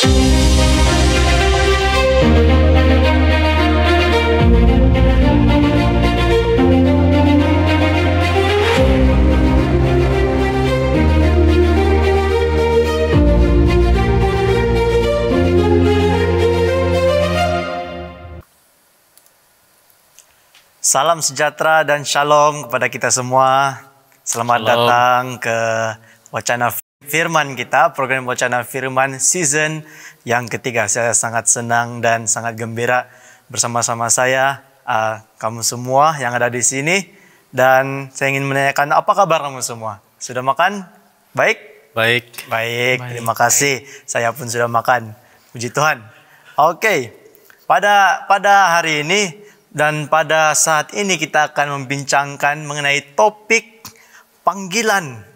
Salam sejahtera dan shalom kepada kita semua. Selamat datang ke Wacana Firman kita, program Wacana Firman season yang ketiga. Saya sangat senang dan sangat gembira bersama-sama saya, kamu semua yang ada di sini. Dan saya ingin menanyakan, apa kabar kamu semua? Sudah makan? Baik? Baik. Terima kasih. Saya pun sudah makan. Puji Tuhan. Oke, pada hari ini dan pada saat ini kita akan membincangkan mengenai topik panggilan.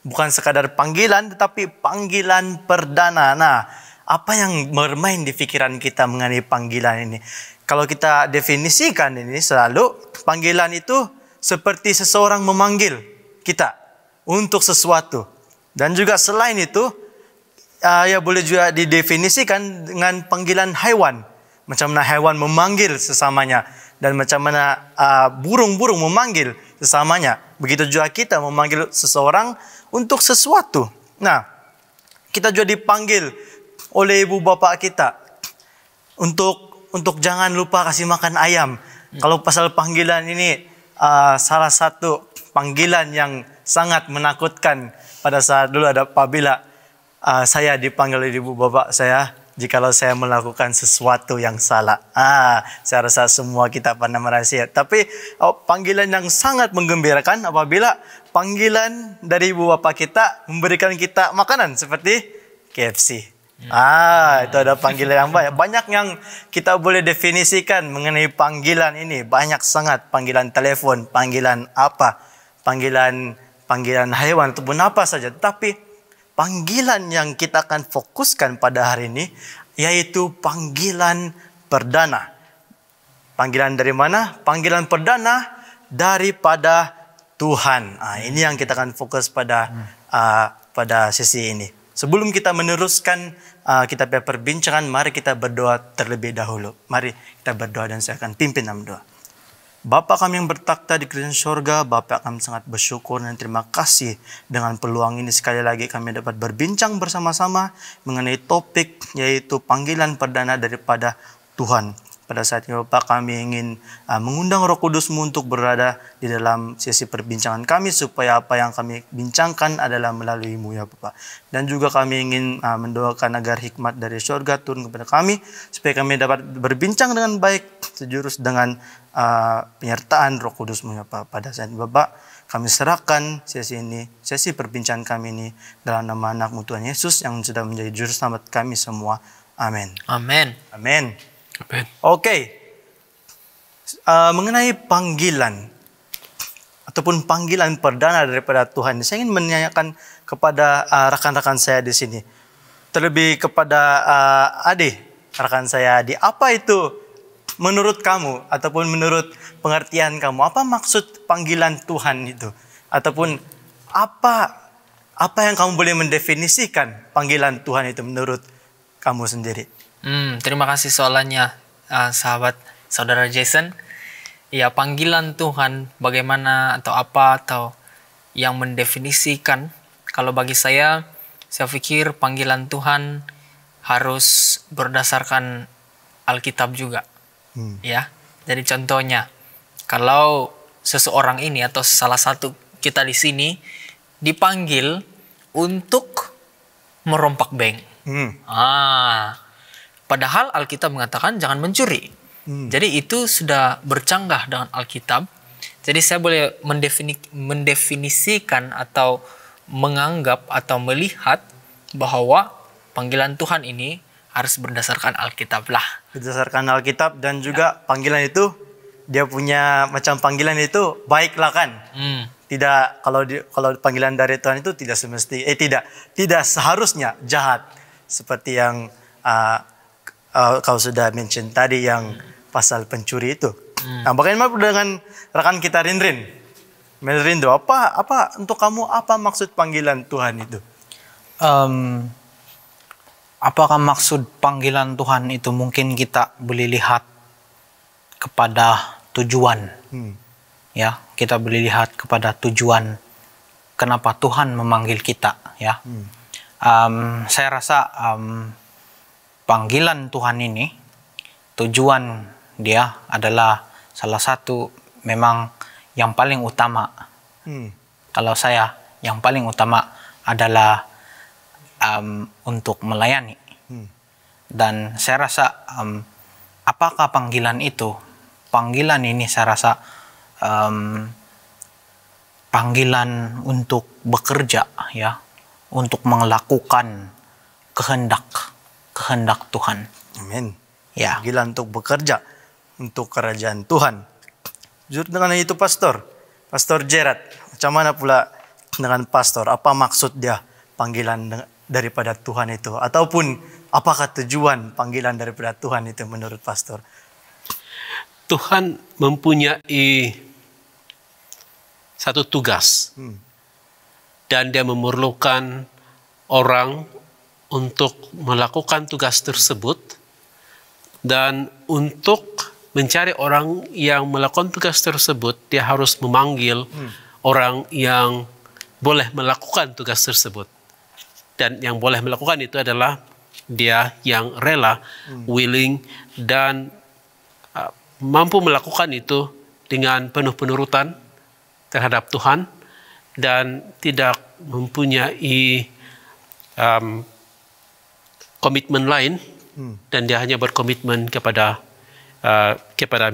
Bukan sekadar panggilan, tetapi panggilan perdana. Nah, apa yang bermain di pikiran kita mengenai panggilan ini? Kalau kita definisikan ini selalu, panggilan itu seperti seseorang memanggil kita untuk sesuatu. Dan juga selain itu, ya boleh juga didefinisikan dengan panggilan hewan. Macam mana hewan memanggil sesamanya. Dan macam mana burung-burung memanggil sesamanya. Begitu juga kita memanggil seseorang untuk sesuatu. Nah, kita juga dipanggil oleh ibu bapak kita. Untuk jangan lupa kasih makan ayam. Kalau pasal panggilan ini, salah satu panggilan yang sangat menakutkan pada saat dulu apabila saya dipanggil oleh ibu bapak saya. Jikalau saya melakukan sesuatu yang salah. Saya rasa semua kita pernah merasa. Tapi panggilan yang sangat menggembirakan apabila panggilan dari ibu bapa kita memberikan kita makanan seperti KFC. Itu ada panggilan yang banyak. Banyak yang kita boleh definisikan mengenai panggilan ini. Banyak sangat panggilan telepon, panggilan apa, panggilan hewan ataupun apa saja. Tapi panggilan yang kita akan fokuskan pada hari ini yaitu panggilan perdana. Panggilan dari mana? Panggilan perdana daripada Tuhan. Ini yang kita akan fokus pada sesi ini. Sebelum kita meneruskan kita perbincangan, mari kita berdoa terlebih dahulu. Mari kita berdoa dan saya akan pimpin dalam doa. Bapa kami yang bertakhta di kerajaan surga, Bapa kami sangat bersyukur dan terima kasih dengan peluang ini sekali lagi kami dapat berbincang bersama-sama mengenai topik yaitu panggilan perdana daripada Tuhan. Pada saat ini Bapak kami ingin mengundang Roh Kudus-Mu untuk berada di dalam sesi perbincangan kami supaya apa yang kami bincangkan adalah melalui-Mu ya Bapak. Dan juga kami ingin mendoakan agar hikmat dari surga turun kepada kami supaya kami dapat berbincang dengan baik sejurus dengan penyertaan Roh Kudus-Mu ya Bapak. Pada saat ini Bapak kami serahkan sesi perbincangan kami ini dalam nama anak-Mu Tuhan Yesus yang sudah menjadi juru selamat kami semua. Amin. Amin. Oke. Mengenai panggilan ataupun panggilan perdana daripada Tuhan, saya ingin menanyakan kepada rekan-rekan saya di sini. Terlebih kepada Ade, rekan saya Ade, apa itu menurut kamu ataupun menurut pengertian kamu, apa maksud panggilan Tuhan itu? Ataupun apa yang kamu boleh mendefinisikan panggilan Tuhan itu menurut kamu sendiri? Terima kasih soalannya, saudara Jason. Ya, panggilan Tuhan bagaimana atau apa atau yang mendefinisikan? Kalau bagi saya pikir panggilan Tuhan harus berdasarkan Alkitab juga. Ya, jadi contohnya, kalau seseorang ini atau salah satu kita di sini dipanggil untuk merompak bank. Padahal Alkitab mengatakan jangan mencuri. Jadi itu sudah bercanggah dengan Alkitab. Jadi saya boleh mendefinisikan atau menganggap atau melihat bahwa panggilan Tuhan ini harus berdasarkan Alkitab lah. Berdasarkan Alkitab dan juga panggilan itu dia punya macam panggilan itu baiklah kan. Tidak kalau panggilan dari Tuhan itu tidak tidak seharusnya jahat seperti yang kau sudah mention tadi yang pasal pencuri itu. Nah, bagaimana dengan rekan kita Rinrin? Melrindo, apa untuk kamu apa maksud panggilan Tuhan itu? apakah maksud panggilan Tuhan itu mungkin kita boleh lihat kepada tujuan. Ya, kita boleh lihat kepada tujuan kenapa Tuhan memanggil kita, ya. Saya rasa panggilan Tuhan ini, tujuan dia adalah salah satu memang yang paling utama. Kalau saya, yang paling utama adalah untuk melayani. Dan saya rasa apakah panggilan itu? Panggilan ini saya rasa panggilan untuk bekerja, ya, untuk melakukan kehendak Tuhan. Amin. Ya. Panggilan untuk bekerja untuk kerajaan Tuhan. Jujur dengan itu Pastor Gerard, macam mana pula dengan Pastor? Apa maksud dia panggilan daripada Tuhan itu? Ataupun apakah tujuan panggilan daripada Tuhan itu menurut Pastor? Tuhan mempunyai satu tugas dan dia memerlukan orang untuk melakukan tugas tersebut, dan untuk mencari orang yang melakukan tugas tersebut dia harus memanggil orang yang boleh melakukan tugas tersebut, dan yang boleh melakukan itu adalah dia yang rela, willing, dan mampu melakukan itu dengan penuh penurutan terhadap Tuhan dan tidak mempunyai komitmen lain, dan dia hanya berkomitmen kepada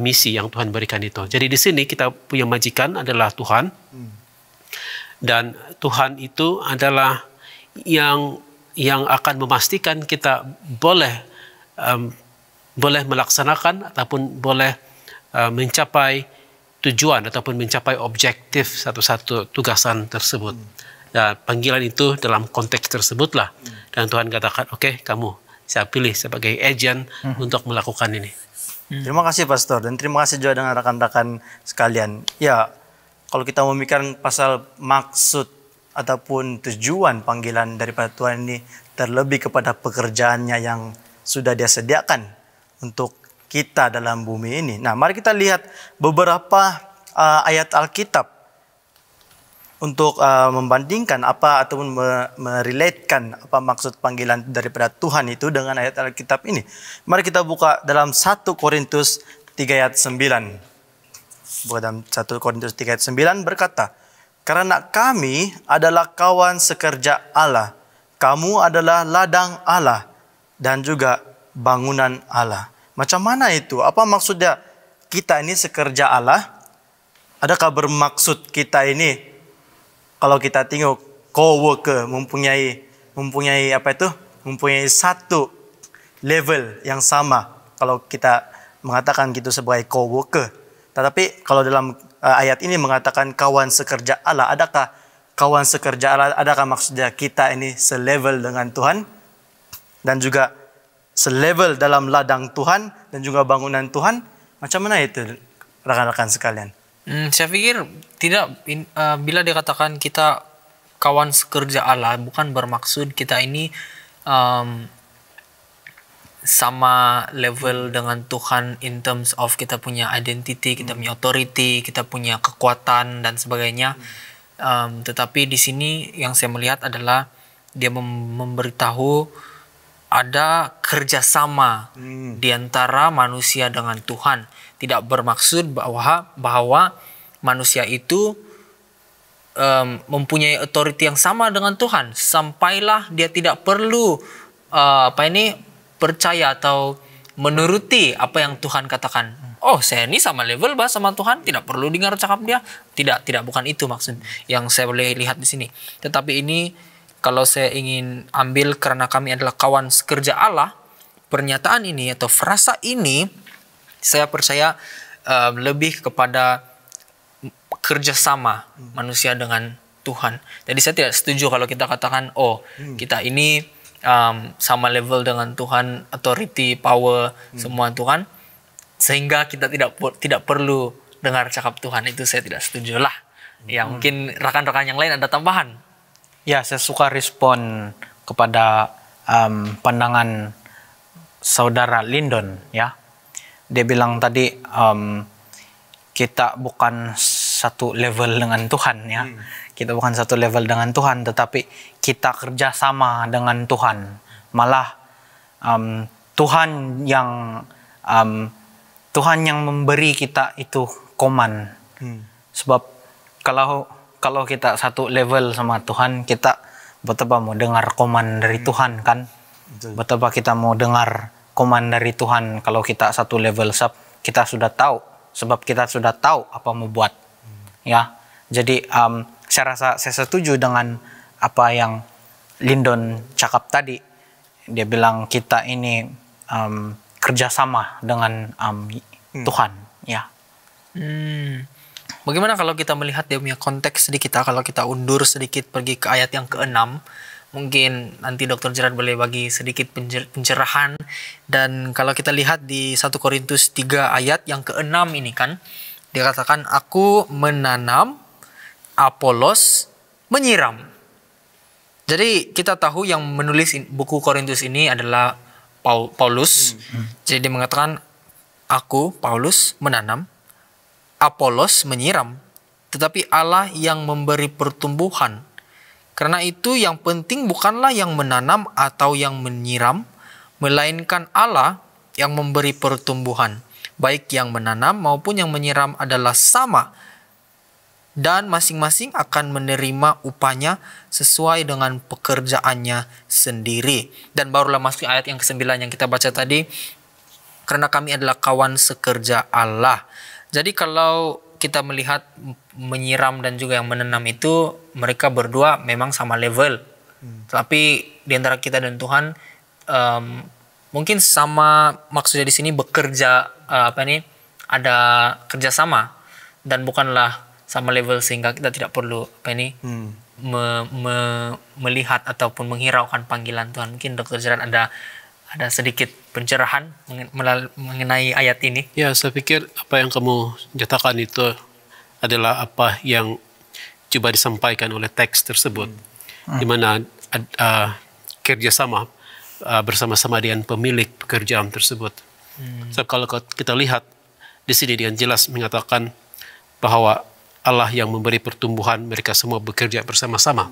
misi yang Tuhan berikan itu. Jadi di sini kita punya majikan adalah Tuhan, dan Tuhan itu adalah yang akan memastikan kita boleh melaksanakan ataupun boleh mencapai tujuan ataupun mencapai objektif satu-satu tugasan tersebut. Dan panggilan itu dalam konteks tersebutlah. Dan Tuhan katakan, oke, kamu saya pilih sebagai agent untuk melakukan ini. Terima kasih Pastor, dan terima kasih juga dengan rekan-rekan sekalian. Ya, kalau kita memikirkan pasal maksud ataupun tujuan panggilan daripada Tuhan ini, terlebih kepada pekerjaannya yang sudah Dia sediakan untuk kita dalam bumi ini. Nah, mari kita lihat beberapa ayat Alkitab untuk membandingkan apa ataupun merelatekan apa maksud panggilan daripada Tuhan itu dengan ayat Alkitab ini. Mari kita buka dalam 1 Korintus 3 ayat 9. Buka dalam 1 Korintus 3 ayat 9 berkata, "Karena kami adalah kawan sekerja Allah, kamu adalah ladang Allah dan juga bangunan Allah." Macam mana itu? Apa maksudnya kita ini sekerja Allah? Adakah bermaksud kita ini, kalau kita tengok co-worker mempunyai apa itu? Mempunyai satu level yang sama kalau kita mengatakan gitu sebagai co-worker. Tetapi kalau dalam ayat ini mengatakan kawan sekerja Allah, adakah kawan sekerja Allah, adakah maksudnya kita ini selevel dengan Tuhan dan juga selevel dalam ladang Tuhan dan juga bangunan Tuhan? Macam mana itu rekan-rekan sekalian? Saya pikir tidak, bila dikatakan kita kawan sekerja Allah, bukan bermaksud kita ini sama level dengan Tuhan in terms of kita punya identity, kita punya authority, kita punya kekuatan dan sebagainya. Tetapi di sini yang saya melihat adalah dia memberitahu ada kerjasama di antara manusia dengan Tuhan. Tidak bermaksud bahwa manusia itu mempunyai authority yang sama dengan Tuhan, sampailah dia tidak perlu percaya atau menuruti apa yang Tuhan katakan. Oh, saya ini sama level sama Tuhan, tidak perlu dengar cakap dia. Tidak, bukan itu maksud yang saya boleh lihat di sini. Tetapi ini kalau saya ingin ambil karena kami adalah kawan sekerja Allah, pernyataan ini atau frasa ini saya percaya lebih kepada kerjasama manusia dengan Tuhan. Jadi saya tidak setuju kalau kita katakan, kita ini sama level dengan Tuhan, authority, power, semua Tuhan, sehingga kita tidak perlu dengar cakap Tuhan. Itu saya tidak setuju lah. Ya, mungkin rekan-rekan yang lain ada tambahan. Ya, saya suka respon kepada pandangan saudara Lyndon ya. Dia bilang tadi kita bukan satu level dengan Tuhan ya. Kita bukan satu level dengan Tuhan, tetapi kita kerjasama dengan Tuhan. Malah Tuhan yang memberi kita itu koman. Sebab kalau kita satu level sama Tuhan, kita betapa mau dengar koman dari Tuhan kan? Betapa kita mau dengar koman dari Tuhan kalau kita satu level sub, kita sudah tahu, sebab kita sudah tahu apa mau buat. Ya. Jadi saya rasa saya setuju dengan apa yang Lyndon cakap tadi. Dia bilang kita ini kerjasama dengan Tuhan. Ya. Bagaimana kalau kita melihat dia punya konteks sedikit, kalau kita undur sedikit pergi ke ayat yang ke-6, mungkin nanti Dr. Gerard boleh bagi sedikit pencerahan. Dan kalau kita lihat di 1 Korintus 3 ayat yang ke-6 ini kan, dia katakan, aku menanam, Apolos menyiram. Jadi kita tahu yang menulis buku Korintus ini adalah Paulus. Jadi dia mengatakan, aku, Paulus, menanam, Apolos menyiram, tetapi Allah yang memberi pertumbuhan. Karena itu yang penting bukanlah yang menanam atau yang menyiram, melainkan Allah yang memberi pertumbuhan. Baik yang menanam maupun yang menyiram adalah sama, dan masing-masing akan menerima upahnya sesuai dengan pekerjaannya sendiri. Dan barulah masuk ayat yang ke-9 yang kita baca tadi, karena kami adalah kawan sekerja Allah. Jadi kalau kita melihat menyiram dan juga yang menanam itu, mereka berdua memang sama level. Tapi di antara kita dan Tuhan mungkin sama, maksudnya di sini bekerja ada kerjasama dan bukanlah sama level sehingga kita tidak perlu melihat ataupun menghiraukan panggilan Tuhan. Mungkin Dr. Gerard ada sedikit pencerahan mengenai ayat ini. Ya, saya pikir apa yang kamu nyatakan itu adalah apa yang coba disampaikan oleh teks tersebut, di mana kerjasama bersama-sama dengan pemilik pekerjaan tersebut. So, kalau kita lihat di sini dengan jelas mengatakan bahwa Allah yang memberi pertumbuhan, mereka semua bekerja bersama-sama.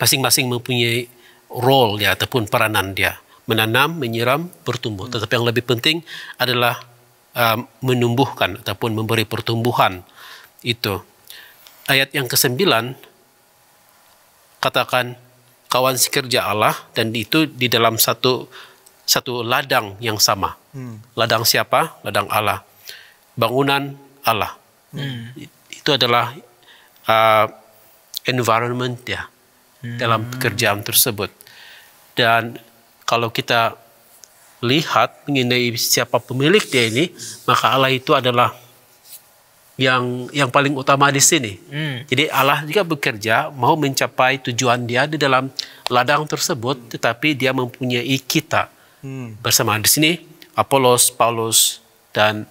Masing-masing mempunyai role dia ataupun peranan dia. Menanam, menyiram, bertumbuh. Tetapi yang lebih penting adalah menumbuhkan ataupun memberi pertumbuhan itu. Ayat yang ke-9 katakan kawan sekerja Allah, dan itu di dalam satu ladang yang sama. Ladang siapa? Ladang Allah. Bangunan Allah. Itu adalah environment ya dalam pekerjaan tersebut. Dan kalau kita lihat mengenai siapa pemilik dia ini, maka Allah itu adalah yang paling utama di sini. Jadi Allah juga bekerja mau mencapai tujuan dia di dalam ladang tersebut, tetapi dia mempunyai kita bersama di sini, Apolos, Paulus, dan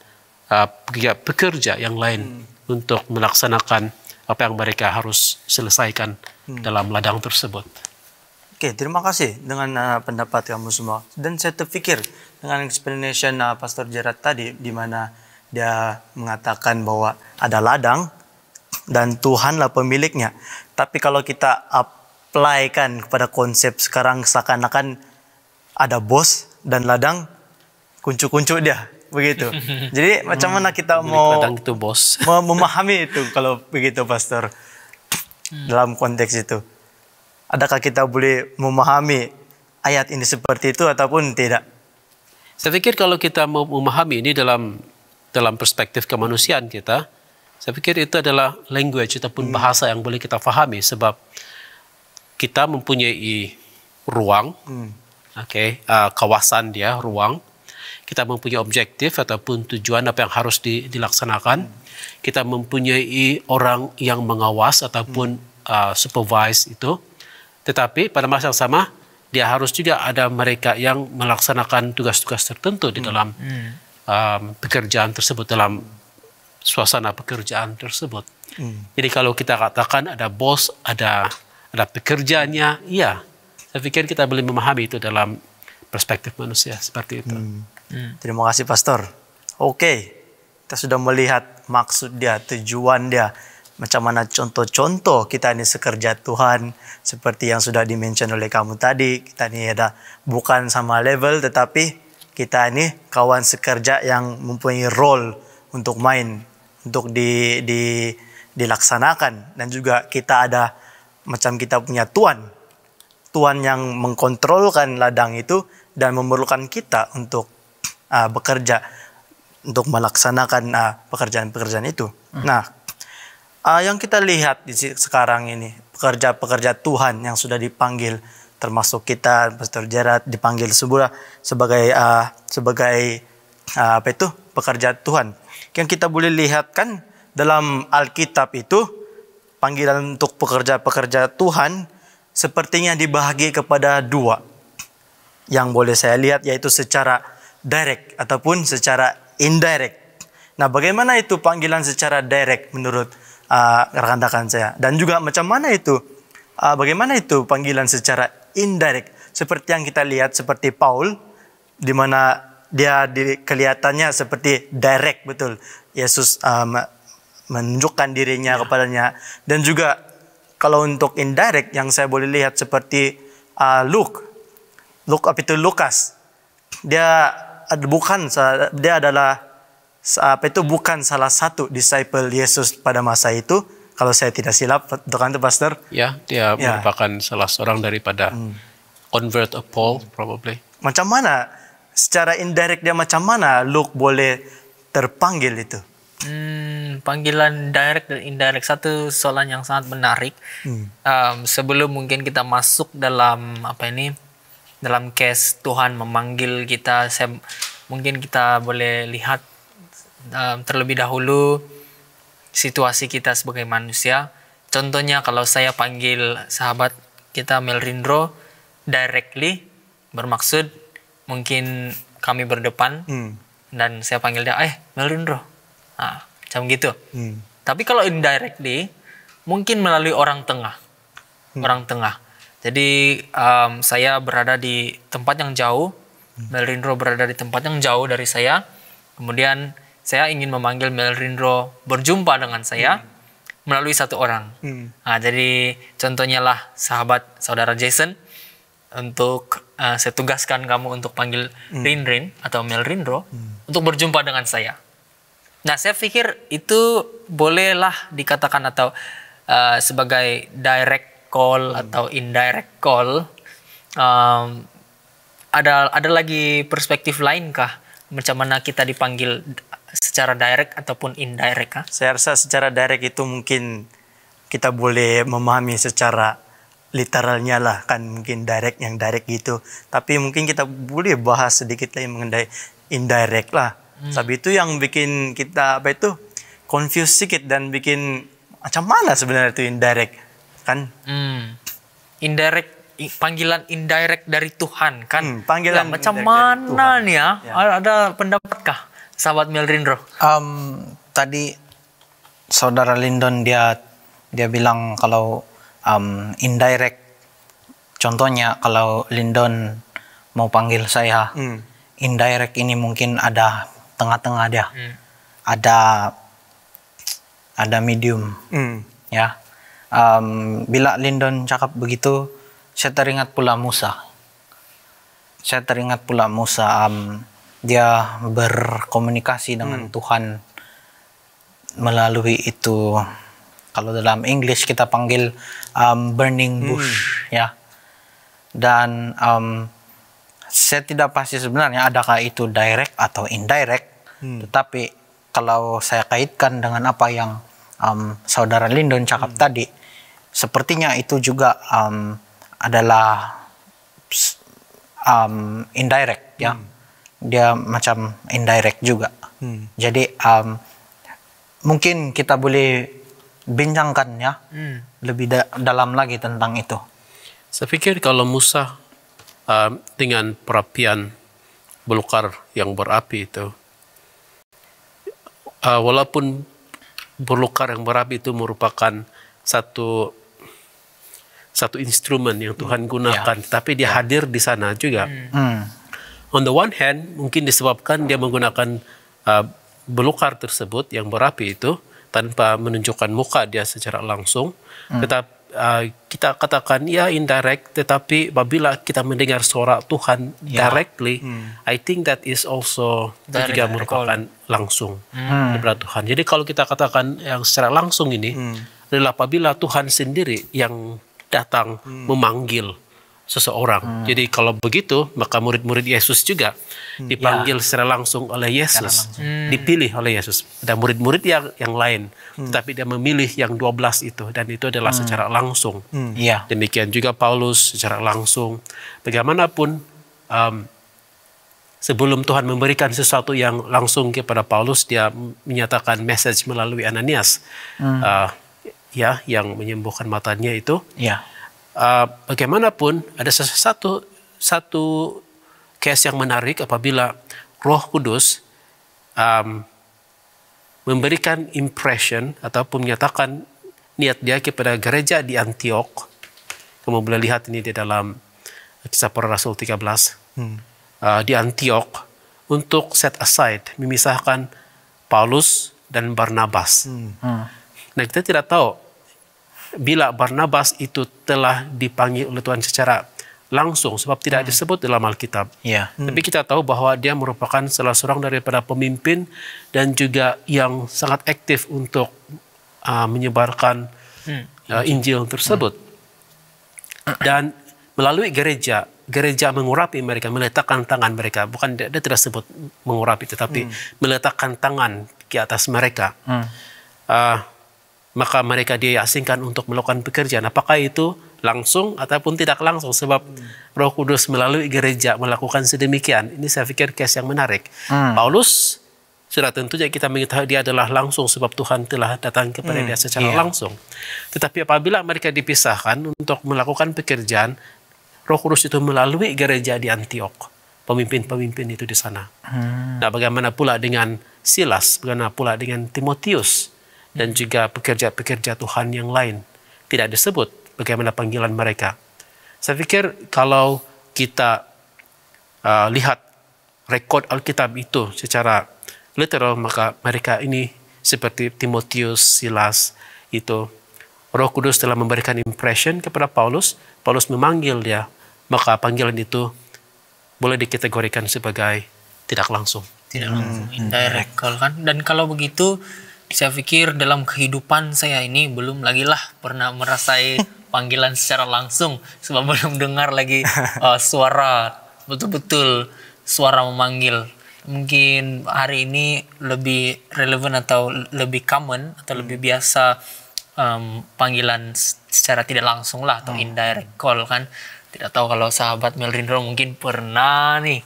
pekerja yang lain untuk melaksanakan apa yang mereka harus selesaikan dalam ladang tersebut. Oke, terima kasih dengan pendapat kamu semua. Dan saya terfikir dengan explanation Pastor Gerard tadi, di mana dia mengatakan bahwa ada ladang dan Tuhanlah pemiliknya. Tapi kalau kita apply-kan kepada konsep sekarang, seakan-akan ada bos dan ladang, kuncu-kuncu dia. Begitu. Jadi macam mana kita mau itu bos. memahami itu kalau begitu, Pastor, dalam konteks itu? Adakah kita boleh memahami ayat ini seperti itu ataupun tidak? Saya pikir kalau kita mau memahami ini dalam perspektif kemanusiaan kita, saya pikir itu adalah language ataupun bahasa yang boleh kita fahami, sebab kita mempunyai ruang, kawasan dia, ruang. Kita mempunyai objektif ataupun tujuan apa yang harus dilaksanakan. Kita mempunyai orang yang mengawas ataupun supervise itu. Tetapi pada masa yang sama, dia harus juga ada mereka yang melaksanakan tugas-tugas tertentu di dalam pekerjaan tersebut, dalam suasana pekerjaan tersebut. Jadi kalau kita katakan ada bos, ada pekerjaannya, iya. Saya pikir kita boleh memahami itu dalam perspektif manusia seperti itu. Terima kasih Pastor. Oke, kita sudah melihat maksud dia, tujuan dia, macam mana contoh-contoh kita ini sekerja Tuhan, seperti yang sudah dimention oleh kamu tadi. Kita ini ada bukan sama level, tetapi kita ini kawan sekerja yang mempunyai role untuk main, untuk dilaksanakan. Dan juga kita ada macam kita punya Tuhan yang mengkontrolkan ladang itu dan memerlukan kita untuk bekerja, untuk melaksanakan pekerjaan-pekerjaan itu. Nah, yang kita lihat di sekarang ini, pekerja-pekerja Tuhan yang sudah dipanggil, termasuk kita, Pastor Gerard, dipanggil sebagai pekerja Tuhan. Yang kita boleh lihat kan dalam Alkitab itu, panggilan untuk pekerja-pekerja Tuhan sepertinya dibahagi kepada dua. Yang boleh saya lihat yaitu secara direct ataupun secara indirect. Nah, bagaimana itu panggilan secara direct menurut rekan-rekan saya? Dan juga macam mana itu, bagaimana itu panggilan secara indirect? Seperti yang kita lihat seperti Paul, di mana dia kelihatannya seperti direct betul. Yesus menunjukkan dirinya kepadanya. Dan juga kalau untuk indirect yang saya boleh lihat seperti Lukas. Dia adalah bukan salah satu disciple Yesus pada masa itu, kalau saya tidak silap, bukan itu Pastor? Ya, dia merupakan salah seorang daripada convert of Paul, probably. Macam mana, secara indirect dia macam mana Luke boleh terpanggil itu? Panggilan direct dan indirect, satu soalan yang sangat menarik. Sebelum mungkin kita masuk dalam dalam case Tuhan memanggil kita, mungkin kita boleh lihat terlebih dahulu situasi kita sebagai manusia. Contohnya kalau saya panggil sahabat kita Melrindro directly, bermaksud mungkin kami berdepan dan saya panggil dia, Melrindro, macam gitu. Tapi kalau indirectly mungkin melalui orang tengah. Jadi saya berada di tempat yang jauh, Melrindro berada di tempat yang jauh dari saya. Kemudian saya ingin memanggil Melrindro berjumpa dengan saya melalui satu orang. Jadi contohnya lah saudara Jason, untuk saya tugaskan kamu untuk panggil Rinrin atau Melrindro untuk berjumpa dengan saya. Nah, saya pikir itu bolehlah dikatakan atau sebagai direct call atau indirect call. Ada lagi perspektif lain kah? Macam mana kita dipanggil secara direct ataupun indirect kah? Saya rasa secara direct itu mungkin kita boleh memahami secara literalnya lah, kan mungkin direct yang direct gitu. Tapi mungkin kita boleh bahas sedikit lagi mengenai indirect lah. Tapi itu yang bikin kita confuse sedikit dan bikin macam mana sebenarnya itu indirect kan? Indirect, panggilan indirect dari Tuhan kan? Panggilan macam mana nih ya? Ada pendapatkah sahabat Melrindro? Tadi saudara Lindon dia bilang kalau indirect, contohnya kalau Lindon mau panggil saya, indirect ini mungkin ada tengah-tengah dia, ada medium, ya. Bila Lindon cakap begitu, saya teringat pula Musa. Dia berkomunikasi dengan Tuhan melalui itu. Kalau dalam English kita panggil burning bush, ya. Dan saya tidak pasti sebenarnya adakah itu direct atau indirect. Tetapi kalau saya kaitkan dengan apa yang saudara Lindon cakap tadi, sepertinya itu juga adalah indirect, ya. Dia macam indirect juga. Jadi mungkin kita boleh bincangkan, ya, lebih dalam lagi tentang itu. Saya pikir kalau Musa dengan perapian belukar yang berapi itu, walaupun belukar yang berapi itu merupakan satu satu instrumen yang Tuhan gunakan, tapi dia hadir di sana juga. On the one hand, mungkin disebabkan dia menggunakan belukar tersebut yang berapi itu tanpa menunjukkan muka dia secara langsung. Tetapi kita katakan ya indirect, tetapi apabila kita mendengar suara Tuhan directly, I think that is also juga merupakan langsung daripada Tuhan. Jadi kalau kita katakan yang secara langsung ini adalah apabila Tuhan sendiri yang datang memanggil seseorang. Jadi kalau begitu, maka murid-murid Yesus juga dipanggil secara langsung oleh Yesus, dipilih oleh Yesus. Ada murid-murid yang lain, tetapi dia memilih yang 12 itu, dan itu adalah secara langsung. Demikian juga Paulus secara langsung. Bagaimanapun, sebelum Tuhan memberikan sesuatu yang langsung kepada Paulus, dia menyatakan message melalui Ananias, yang menyembuhkan matanya itu. Bagaimanapun ada satu case yang menarik apabila Roh Kudus memberikan impression ataupun menyatakan niat dia kepada gereja di Antiok. Kamu boleh lihat ini di dalam Kisah Para Rasul 13. Di Antiok untuk set aside, memisahkan Paulus dan Barnabas. Nah, kita tidak tahu bila Barnabas itu telah dipanggil oleh Tuhan secara langsung, sebab tidak disebut dalam Alkitab. Tapi kita tahu bahwa dia merupakan salah seorang daripada pemimpin dan juga yang sangat aktif untuk menyebarkan Injil tersebut. Dan melalui gereja mengurapi mereka, meletakkan tangan mereka. Bukan dia tidak sebut mengurapi, tetapi meletakkan tangan ke atas mereka. Maka mereka diasingkan untuk melakukan pekerjaan. Apakah itu langsung ataupun tidak langsung? Sebab Roh Kudus melalui gereja melakukan sedemikian. Ini saya pikir case yang menarik. Paulus sudah tentunya kita mengetahui dia adalah langsung, sebab Tuhan telah datang kepada dia secara langsung. Tetapi apabila mereka dipisahkan untuk melakukan pekerjaan, Roh Kudus itu melalui gereja di Antiok. Pemimpin-pemimpin itu di sana. Nah, bagaimana pula dengan Silas? Bagaimana pula dengan Timotius? Dan juga pekerja-pekerja Tuhan yang lain. Tidak disebut bagaimana panggilan mereka. Saya pikir kalau kita lihat rekod Alkitab itu secara literal, maka mereka ini seperti Timotius, Silas, itu Roh Kudus telah memberikan impression kepada Paulus. Paulus memanggil dia, maka panggilan itu boleh dikategorikan sebagai tidak langsung. Tidak langsung, indirect call kan. Dan kalau begitu, saya pikir dalam kehidupan saya ini belum lagi lah pernah merasai panggilan secara langsung, sebab belum dengar lagi suara, betul-betul suara memanggil. Mungkin hari ini lebih relevan atau lebih common atau lebih biasa panggilan secara tidak langsung lah, atau indirect call kan. Tidak tahu kalau sahabat Melrindro mungkin pernah nih.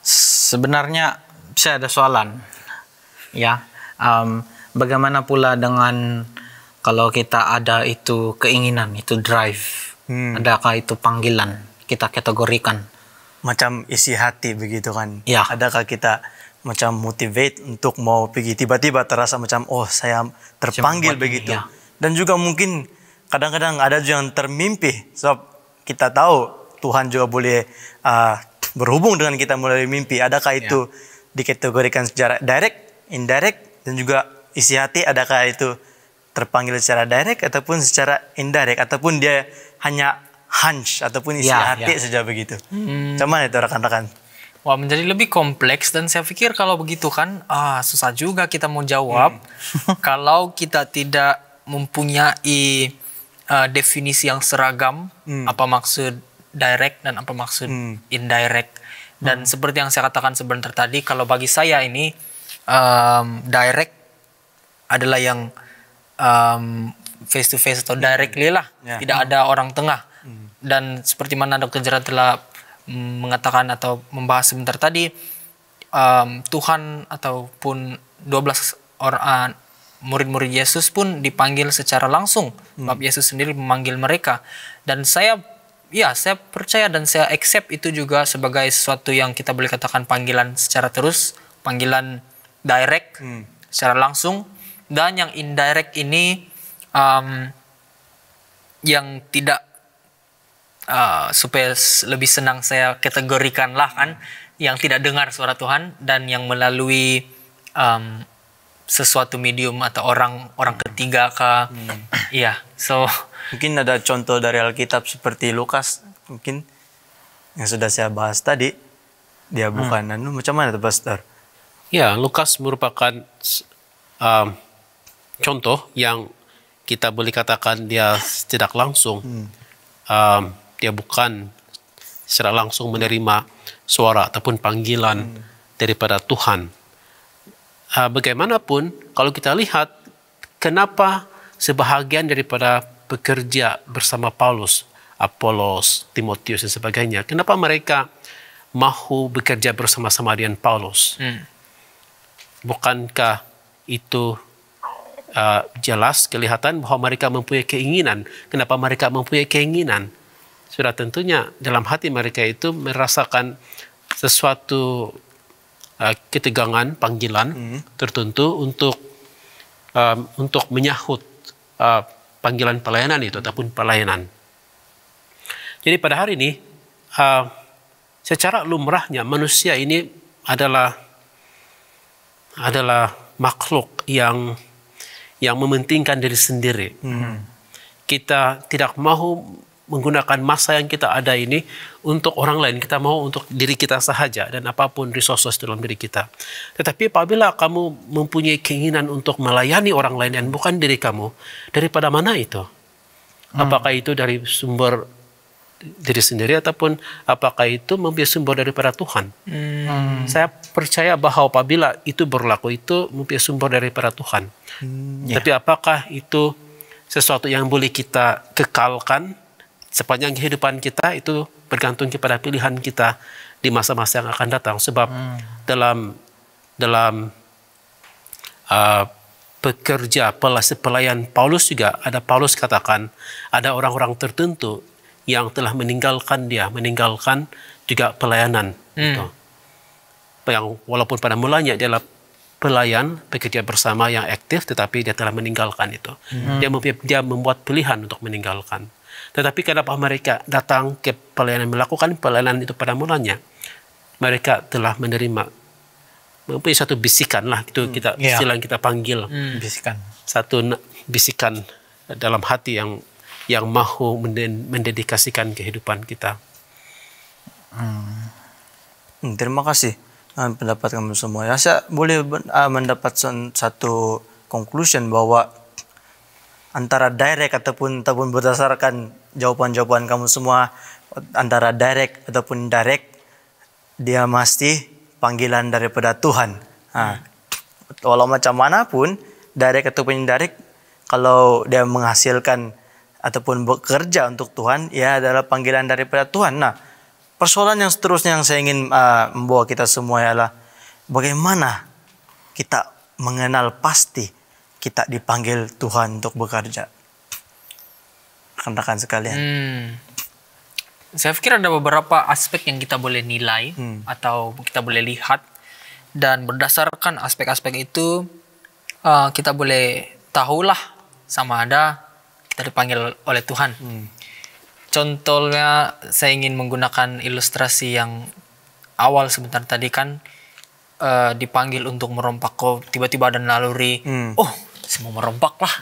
Sebenarnya saya ada soalan. Bagaimana pula dengan kalau kita ada itu keinginan, itu drive, adakah itu panggilan kita kategorikan? Macam isi hati begitu kan? Ya. Adakah kita macam motivate untuk mau pergi, tiba-tiba terasa macam saya terpanggil begitu? Dan juga mungkin kadang-kadang ada juga yang termimpi, sebab kita tahu Tuhan juga boleh berhubung dengan kita melalui mimpi. Adakah itu dikategorikan secara direct, indirect, dan juga isi hati? Adakah itu terpanggil secara direct ataupun secara indirect, ataupun dia hanya hunch ataupun isi hati saja begitu? Cuman itu rekan-rekan. Wah, menjadi lebih kompleks, dan saya pikir kalau begitu kan susah juga kita mau jawab kalau kita tidak mempunyai definisi yang seragam, apa maksud direct dan apa maksud indirect. Dan seperti yang saya katakan sebentar tadi, kalau bagi saya ini direct adalah yang face to face atau directly lah, tidak ada orang tengah. Dan seperti mana Dr. Gerard telah mengatakan atau membahas sebentar tadi, Tuhan ataupun 12 orang murid-murid Yesus pun dipanggil secara langsung, sebab Yesus sendiri memanggil mereka. Dan saya percaya dan saya accept itu juga sebagai sesuatu yang kita boleh katakan panggilan secara terus, panggilan direct, secara langsung. Dan yang indirect ini yang tidak supaya lebih senang saya kategorikan lah kan, yang tidak dengar suara Tuhan dan yang melalui sesuatu medium atau orang ketiga kah. Iya, so Mungkin ada contoh dari Alkitab seperti Lukas, mungkin yang sudah saya bahas tadi. Dia bukan macam mana tuh, Pastor? Ya, Lukas merupakan contoh yang kita boleh katakan dia tidak langsung. Dia bukan secara langsung menerima suara ataupun panggilan daripada Tuhan. Bagaimanapun, kalau kita lihat kenapa sebahagian daripada bekerja bersama Paulus, Apolos, Timotius dan sebagainya, kenapa mereka mahu bekerja bersama-sama dengan Paulus? Bukankah itu jelas kelihatan bahwa mereka mempunyai keinginan? Kenapa mereka mempunyai keinginan? Sudah tentunya dalam hati mereka itu merasakan sesuatu ketegangan, panggilan tertentu untuk menyahut panggilan pelayanan itu ataupun pelayanan. Jadi pada hari ini secara lumrahnya manusia ini adalah makhluk yang mementingkan diri sendiri. Kita tidak mahu menggunakan masa yang kita ada ini untuk orang lain. Kita mau untuk diri kita sahaja dan apapun resources dalam diri kita. Tetapi apabila kamu mempunyai keinginan untuk melayani orang lain dan bukan diri kamu, daripada mana itu? Apakah itu dari sumber diri sendiri ataupun apakah itu mempunyai sumber daripada Tuhan? Saya percaya bahwa apabila itu berlaku, itu mempunyai sumber daripada Tuhan. Tapi apakah itu sesuatu yang boleh kita kekalkan sepanjang kehidupan kita? Itu bergantung kepada pilihan kita di masa-masa yang akan datang. Sebab dalam pekerja pelayan Paulus juga ada, Paulus katakan ada orang-orang tertentu yang telah meninggalkan juga pelayanan. Gitu. Yang walaupun pada mulanya dia adalah pelayan, pekerja bersama yang aktif, tetapi dia telah meninggalkan itu. Dia membuat pilihan untuk meninggalkan. Tetapi kenapa mereka datang ke pelayanan, melakukan pelayanan itu pada mulanya? Mereka telah menerima, mempunyai satu bisikan lah, itu kita istilah yang kita panggil Bisikan. satu bisikan dalam hati yang mahu mendedikasikan kehidupan kita. Terima kasih pendapat kamu semua. Ya, saya boleh mendapat satu conclusion bahwa antara direct ataupun berdasarkan jawaban-jawaban kamu semua, antara direct ataupun indirect, dia mesti panggilan daripada Tuhan. Walau macam mana pun, direct ataupun indirect, kalau dia menghasilkan ataupun bekerja untuk Tuhan, ia adalah panggilan daripada Tuhan. Nah, persoalan yang seterusnya yang saya ingin membawa kita semua ialah bagaimana kita mengenal pasti kita dipanggil Tuhan untuk bekerja. Rekan-rekan sekalian. Saya pikir ada beberapa aspek yang kita boleh nilai atau kita boleh lihat, dan berdasarkan aspek-aspek itu kita boleh tahulah sama ada kita dipanggil oleh Tuhan. Contohnya saya ingin menggunakan ilustrasi yang awal sebentar tadi kan, dipanggil untuk merompak, kok tiba-tiba ada naluri, saya mau merompak lah.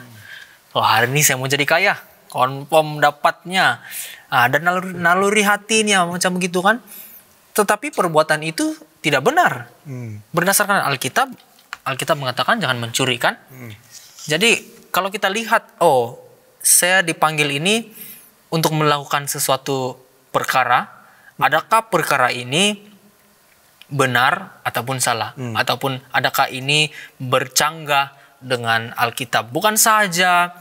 Hari ini saya mau jadi kaya, confirm dapatnya. Ada naluri hatinya macam begitu kan. Tetapi perbuatan itu tidak benar. Berdasarkan Alkitab mengatakan jangan mencuri kan. Jadi kalau kita lihat, saya dipanggil ini untuk melakukan sesuatu perkara, adakah perkara ini benar ataupun salah? Ataupun adakah ini bercanggah dengan Alkitab? Bukan saja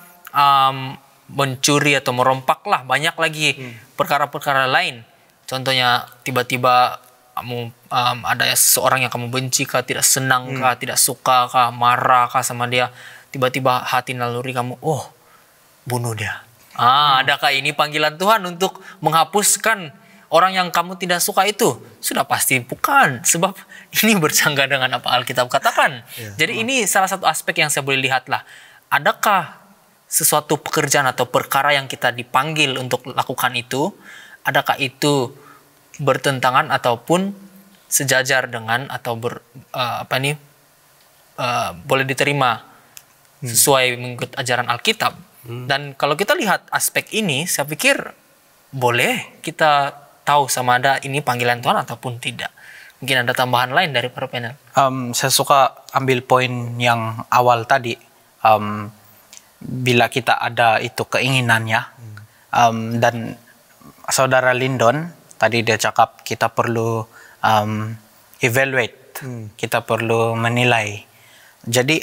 mencuri atau merompak lah, banyak lagi perkara-perkara lain. Contohnya tiba-tiba kamu ada seseorang yang kamu benci kah, tidak senang kah, tidak suka kah, marah kah sama dia, tiba-tiba hati naluri kamu, bunuh dia. Adakah ini panggilan Tuhan untuk menghapuskan orang yang kamu tidak suka itu? Sudah pasti bukan, sebab ini bercanggah dengan apa Alkitab katakan. Jadi ini salah satu aspek yang saya boleh lihat lah. Adakah sesuatu pekerjaan atau perkara yang kita dipanggil untuk lakukan itu, adakah itu bertentangan ataupun sejajar dengan atau boleh diterima sesuai mengikut ajaran Alkitab. Dan kalau kita lihat aspek ini, saya pikir boleh kita tahu sama ada ini panggilan Tuhan ataupun tidak. Mungkin ada tambahan lain dari para panel. Saya suka ambil poin yang awal tadi. Bila kita ada itu keinginannya, dan saudara Lindon tadi dia cakap kita perlu evaluate, kita perlu menilai. Jadi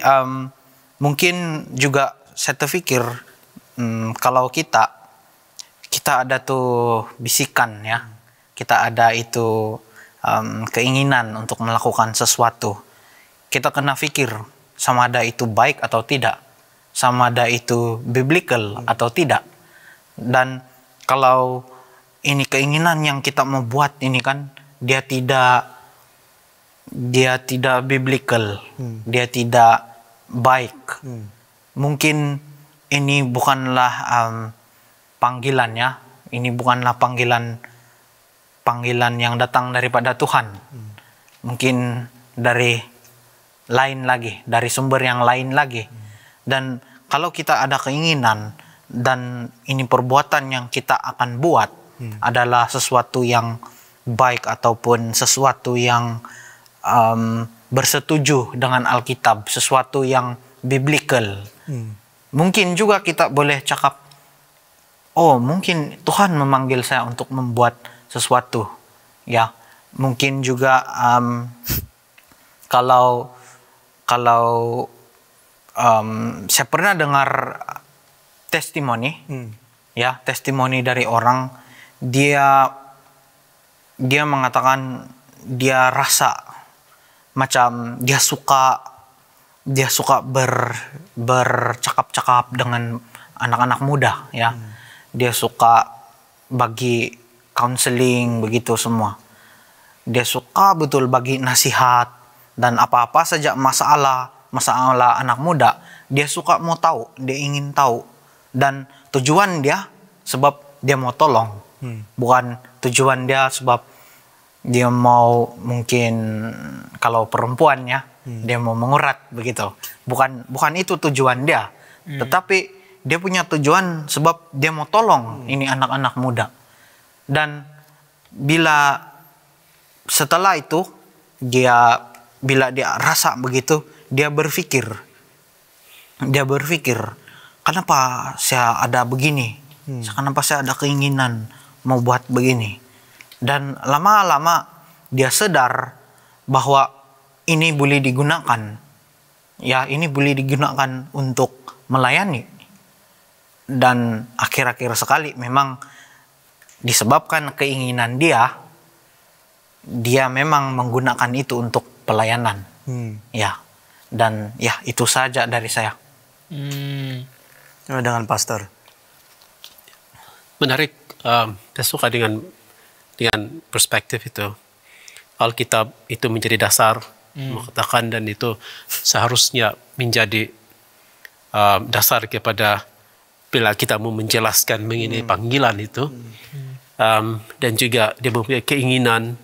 mungkin juga saya terfikir kalau kita ada tuh bisikan ya, kita ada itu keinginan untuk melakukan sesuatu, kita kena pikir sama ada itu baik atau tidak, sama ada itu biblical atau tidak. Dan kalau ini keinginan yang kita mau buat ini kan dia tidak biblical, dia tidak baik. Mungkin ini bukanlah panggilannya, ini bukanlah panggilan yang datang daripada Tuhan. Mungkin dari lain lagi, dari sumber yang lain lagi. Dan kalau kita ada keinginan dan ini perbuatan yang kita akan buat adalah sesuatu yang baik ataupun sesuatu yang bersetuju dengan Alkitab, sesuatu yang biblical. Mungkin juga kita boleh cakap, oh mungkin Tuhan memanggil saya untuk membuat sesuatu. Ya, mungkin juga kalau saya pernah dengar testimoni, ya testimoni dari orang, dia mengatakan dia rasa macam dia suka bercakap-cakap dengan anak-anak muda, ya. Dia suka bagi counseling begitu semua. Dia suka betul bagi nasihat dan apa-apa saja masalah anak muda, dia suka mau tahu, dia ingin tahu. Dan tujuan dia sebab dia mau tolong. Bukan tujuan dia sebab dia mau, mungkin kalau perempuan ya, dia mau mengurat begitu. Bukan itu tujuan dia. Tetapi dia punya tujuan sebab dia mau tolong ini anak-anak muda. Dan bila setelah itu bila dia rasa begitu, dia berpikir, kenapa saya ada begini? Kenapa saya ada keinginan mau buat begini? Dan lama-lama dia sadar bahwa ini boleh digunakan. Ya, ini boleh digunakan untuk melayani. Dan akhir-akhir sekali memang disebabkan keinginan dia memang menggunakan itu untuk pelayanan. Ya. Dan ya itu saja dari saya. Dengan pastor. Menarik, saya suka dengan perspektif itu. Alkitab itu menjadi dasar mengatakan, dan itu seharusnya menjadi dasar kepada bila kita mau menjelaskan mengenai panggilan itu. Dan juga dia mempunyai keinginan,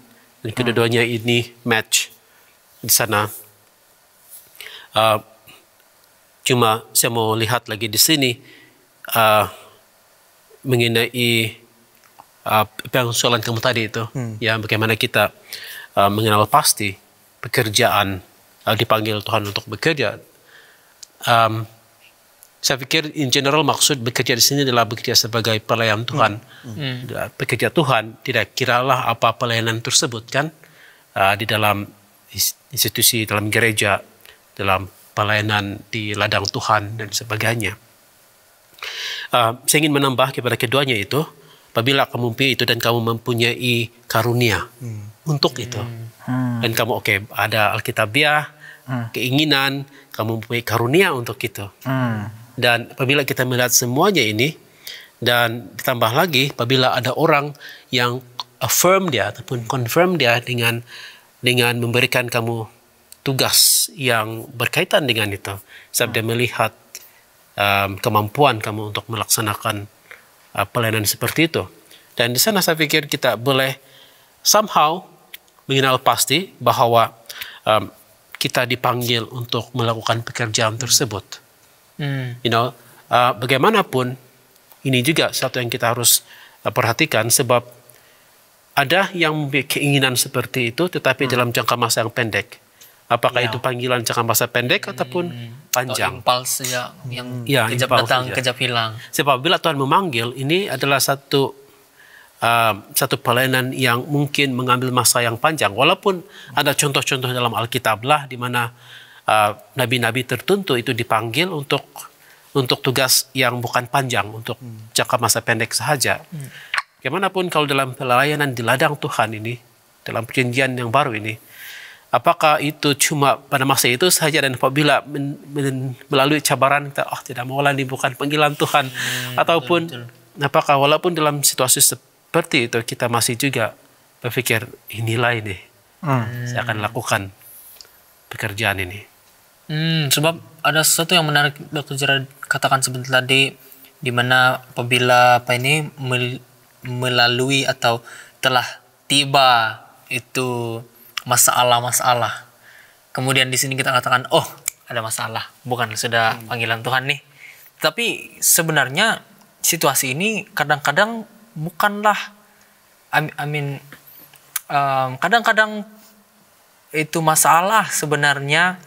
dan kedua-duanya ini match di sana. Cuma saya mau lihat lagi di sini mengenai soalan kamu tadi itu, ya, bagaimana kita mengenal pasti pekerjaan, dipanggil Tuhan untuk bekerja. Saya pikir in general maksud bekerja di sini adalah bekerja sebagai pelayan Tuhan. Pekerja Tuhan, tidak kiralah apa pelayanan tersebut kan, di dalam institusi, dalam gereja, dalam pelayanan di ladang Tuhan dan sebagainya. Saya ingin menambah kepada keduanya itu, apabila kamu mempunyai itu dan kamu mempunyai karunia untuk itu, dan kamu ada Alkitabiah, keinginan, kamu mempunyai karunia untuk itu. Dan apabila kita melihat semuanya ini, dan ditambah lagi apabila ada orang yang affirm dia ataupun confirm dia dengan memberikan kamu tugas yang berkaitan dengan itu, sebab dia melihat kemampuan kamu untuk melaksanakan pelayanan seperti itu. Dan di sana saya pikir kita boleh somehow mengenal pasti bahwa kita dipanggil untuk melakukan pekerjaan tersebut. Bagaimanapun ini juga satu yang kita harus perhatikan, sebab ada yang memiliki keinginan seperti itu tetapi dalam jangka masa yang pendek. Apakah itu panggilan jangka masa pendek ataupun panjang? Impuls yang kejap impuls datang, saja. kejap hilang. Sebab bila Tuhan memanggil, ini adalah satu pelayanan yang mungkin mengambil masa yang panjang. Walaupun ada contoh-contoh dalam Alkitab lah di mana nabi-nabi tertentu itu dipanggil untuk tugas yang bukan panjang, untuk jangka masa pendek sahaja. Bagaimanapun kalau dalam pelayanan di ladang Tuhan ini, dalam perjanjian yang baru ini, apakah itu cuma pada masa itu saja, dan apabila melalui cabaran kita, tidak maulah ini bukan panggilan Tuhan, ataupun apakah walaupun dalam situasi seperti itu kita masih juga berpikir inilah ini, saya akan lakukan pekerjaan ini. Sebab ada sesuatu yang menarik Dr. Gerard katakan sebentar tadi, di mana apabila melalui atau telah tiba itu masalah-masalah. Kemudian di sini kita katakan, ada masalah, bukan sudah panggilan Tuhan nih. Tapi sebenarnya situasi ini kadang-kadang bukanlah, kadang-kadang itu masalah sebenarnya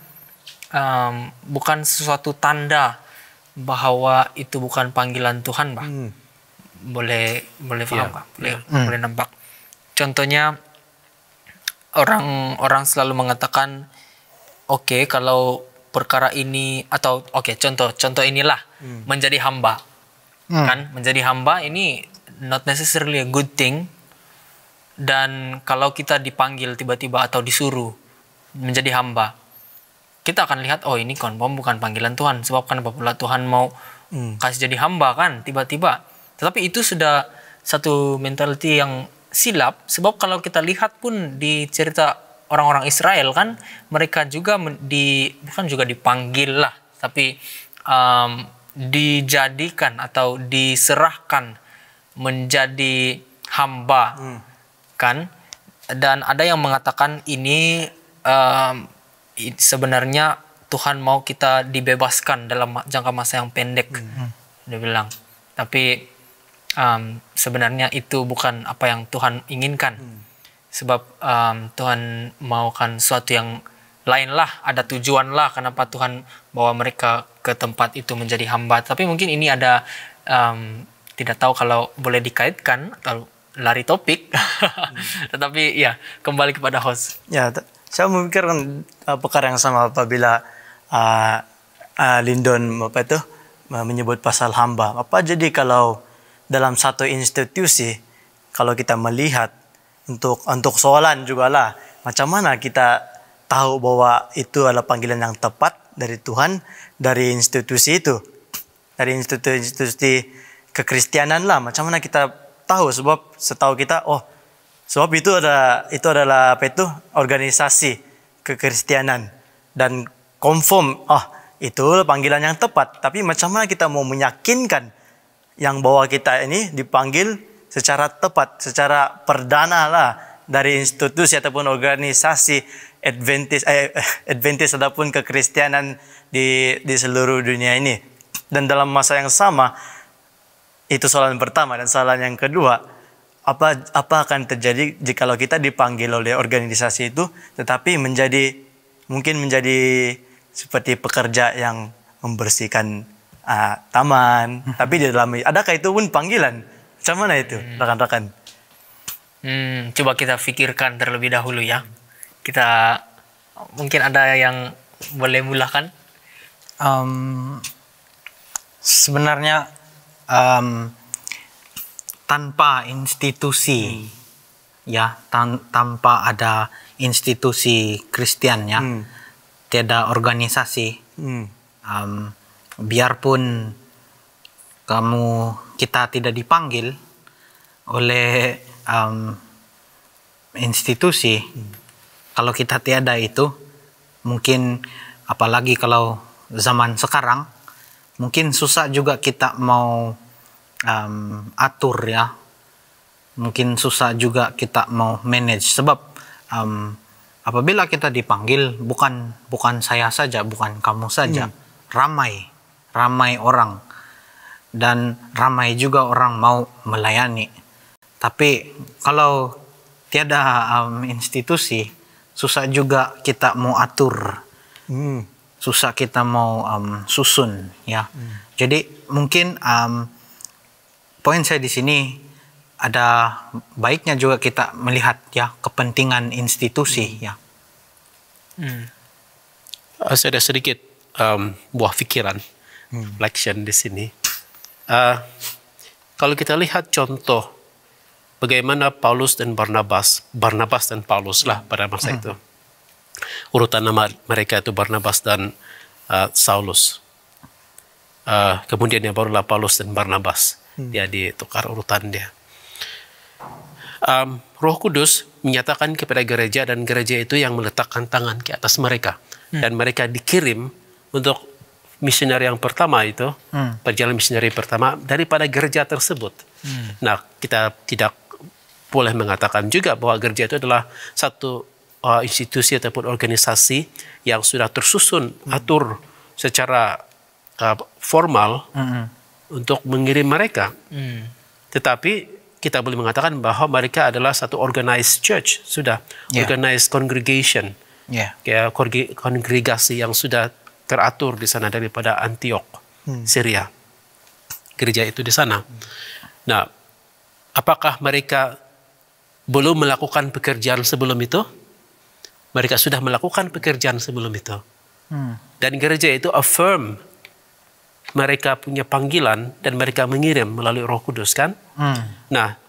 bukan sesuatu tanda bahwa itu bukan panggilan Tuhan, Pak. Boleh paham, Pak? Boleh nampak. Contohnya, orang selalu mengatakan, kalau perkara ini, atau contoh inilah menjadi hamba. Kan menjadi hamba ini not necessarily a good thing. Dan kalau kita dipanggil tiba-tiba atau disuruh menjadi hamba, kita akan lihat, ini confirm bukan panggilan Tuhan. Sebab kenapa pula Tuhan mau kasih jadi hamba kan tiba-tiba. Tetapi itu sudah satu mentality yang silap, sebab kalau kita lihat pun di cerita orang-orang Israel kan, mereka juga bukan juga dipanggil lah, tapi dijadikan atau diserahkan menjadi hamba kan. Dan ada yang mengatakan ini sebenarnya Tuhan mau kita dibebaskan dalam jangka masa yang pendek, dia bilang. Tapi sebenarnya itu bukan apa yang Tuhan inginkan. Sebab Tuhan maukan sesuatu yang lain lah, ada tujuan lah kenapa Tuhan bawa mereka ke tempat itu menjadi hamba. Tapi mungkin ini ada, tidak tahu kalau boleh dikaitkan atau lari topik. Tetapi ya, kembali kepada host. Ya, saya memikirkan perkara yang sama apabila Lyndon menyebut pasal hamba. Apa jadi kalau dalam satu institusi, kalau kita melihat untuk soalan juga lah, macam mana kita tahu bahwa itu adalah panggilan yang tepat dari Tuhan, dari institusi itu, dari institusi kekristianan lah. Macam mana kita tahu? Sebab setahu kita, sebab itu adalah organisasi kekristianan, dan confirm, itu panggilan yang tepat. Tapi macam mana kita mau meyakinkan yang bahwa kita ini dipanggil secara tepat, secara perdana lah dari institusi ataupun organisasi Adventist ataupun kekristianan di seluruh dunia ini. Dan dalam masa yang sama, itu soalan pertama. Dan soalan yang kedua, apa akan terjadi jikalau kita dipanggil oleh organisasi itu tetapi mungkin menjadi seperti pekerja yang membersihkan taman, tapi di dalam, adakah itu pun panggilan? Macam mana itu, rekan-rekan? Coba kita pikirkan terlebih dahulu ya. Kita mungkin ada yang boleh mulakan. Sebenarnya tanpa institusi, tanpa ada institusi Kristen ya, tiada organisasi. Biarpun kita tidak dipanggil oleh institusi, kalau kita tiada itu, mungkin apalagi kalau zaman sekarang mungkin susah juga kita mau atur ya. Mungkin susah juga kita mau manage sebab apabila kita dipanggil bukan saya saja, bukan kamu saja, ramai orang dan ramai juga orang mau melayani. Tapi kalau tiada institusi, susah juga kita mau atur, susah kita mau susun ya. Jadi mungkin poin saya di sini ada baiknya juga kita melihat ya kepentingan institusi ya. Saya ada sedikit buah pikiran, reflection di sini. Kalau kita lihat contoh bagaimana Paulus dan Barnabas dan Paulus lah pada masa itu. Urutan nama mereka itu Barnabas dan Saulus. Kemudian yang barulah Paulus dan Barnabas. Dia ditukar urutan dia. Roh Kudus menyatakan kepada gereja dan gereja itu yang meletakkan tangan ke atas mereka. Dan mereka dikirim untuk misioneri yang pertama itu, perjalanan misioneri pertama daripada gereja tersebut. Nah, kita tidak boleh mengatakan juga bahwa gereja itu adalah satu institusi ataupun organisasi yang sudah tersusun, atur secara formal untuk mengirim mereka. Tetapi kita boleh mengatakan bahwa mereka adalah satu organized church, sudah organized congregation, kayak kongregasi yang sudah teratur di sana daripada Antioch, Syria. Gereja itu di sana. Nah, apakah mereka belum melakukan pekerjaan sebelum itu? Mereka sudah melakukan pekerjaan sebelum itu. Dan gereja itu affirm mereka punya panggilan dan mereka mengirim melalui Roh Kudus kan? Nah,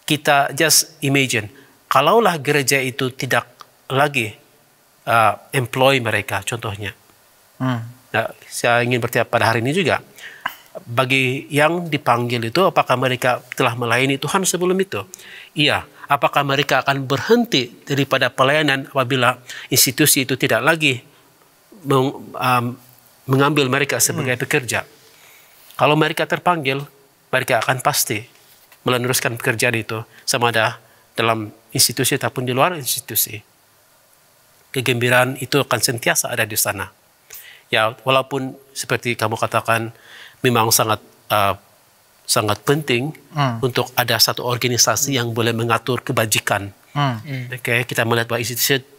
kita just imagine, kalaulah gereja itu tidak lagi employ mereka, contohnya. Nah, saya ingin bertanya pada hari ini juga, bagi yang dipanggil itu, apakah mereka telah melayani Tuhan sebelum itu? Iya. Apakah mereka akan berhenti daripada pelayanan apabila institusi itu tidak lagi mengambil mereka sebagai pekerja? Kalau mereka terpanggil, mereka akan pasti meneruskan pekerjaan itu, sama ada dalam institusi ataupun di luar institusi. Kegembiraan itu akan sentiasa ada di sana. Ya, walaupun seperti kamu katakan, memang sangat penting untuk ada satu organisasi yang boleh mengatur kebajikan. Okay, kita melihat bahwa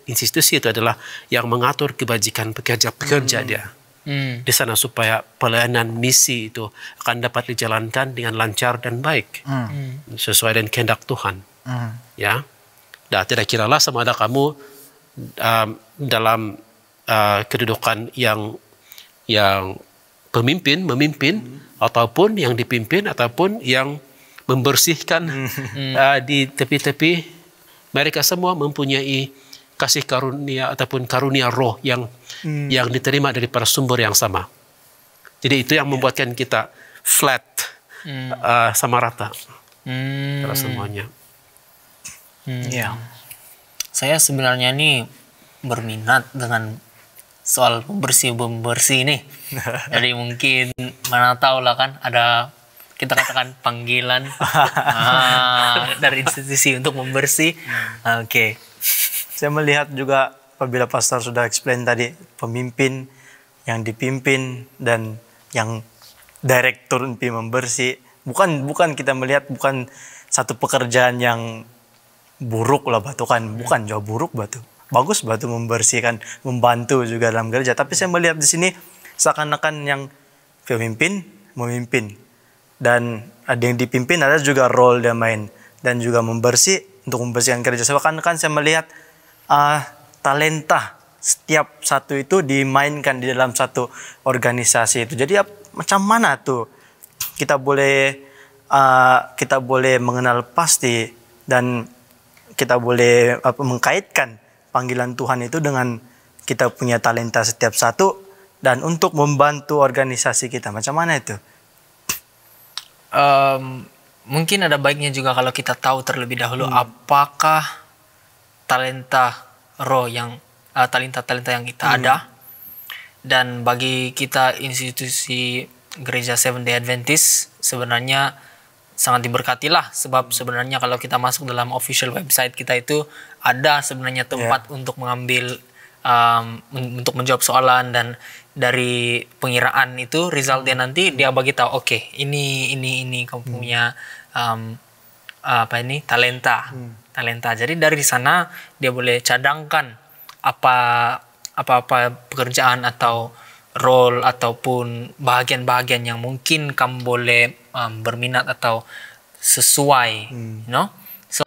institusi itu adalah yang mengatur kebajikan pekerja-pekerja dia di sana supaya pelayanan misi itu akan dapat dijalankan dengan lancar dan baik sesuai dengan kehendak Tuhan. Ya, dan tidak kiralah sama ada kamu dalam kedudukan yang memimpin ataupun yang dipimpin ataupun yang membersihkan di tepi-tepi, mereka semua mempunyai kasih karunia ataupun karunia roh yang diterima daripada sumber yang sama. Jadi itu yang membuatkan kita flat, sama rata pada semuanya. Saya sebenarnya nih berminat dengan soal pembersih ini. Jadi mungkin mana tahu lah kan ada kita katakan panggilan dari institusi untuk membersih. Oke. Saya melihat juga apabila pastor sudah explain tadi, pemimpin yang dipimpin dan yang direktur untuk membersih, bukan kita melihat bukan satu pekerjaan yang buruk lah batu kan, bukan jauh buruk batu. Bagus batu membersihkan, membantu juga dalam gereja. Tapi saya melihat di sini seakan-akan yang pemimpin memimpin dan ada yang dipimpin, ada juga role dia main dan juga membersih untuk membersihkan gereja. Seakan-akan saya melihat talenta setiap satu itu dimainkan di dalam satu organisasi itu. Jadi macam mana tuh kita boleh mengenal pasti dan kita boleh mengkaitkan panggilan Tuhan itu dengan kita punya talenta setiap satu dan untuk membantu organisasi kita. Macam mana itu? Mungkin ada baiknya juga kalau kita tahu terlebih dahulu apakah talenta roh yang talenta-talenta yang kita ada, dan bagi kita institusi gereja Seventh Day Adventist sebenarnya sangat diberkatilah, sebab sebenarnya kalau kita masuk dalam official website kita itu ada sebenarnya tempat untuk mengambil untuk menjawab soalan, dan dari pengiraan itu resultnya nanti dia bagi tahu oke, ini kamu punya talenta. Jadi dari sana dia boleh cadangkan apa pekerjaan atau role ataupun bahagian-bahagian yang mungkin kamu boleh berminat atau sesuai, you know. So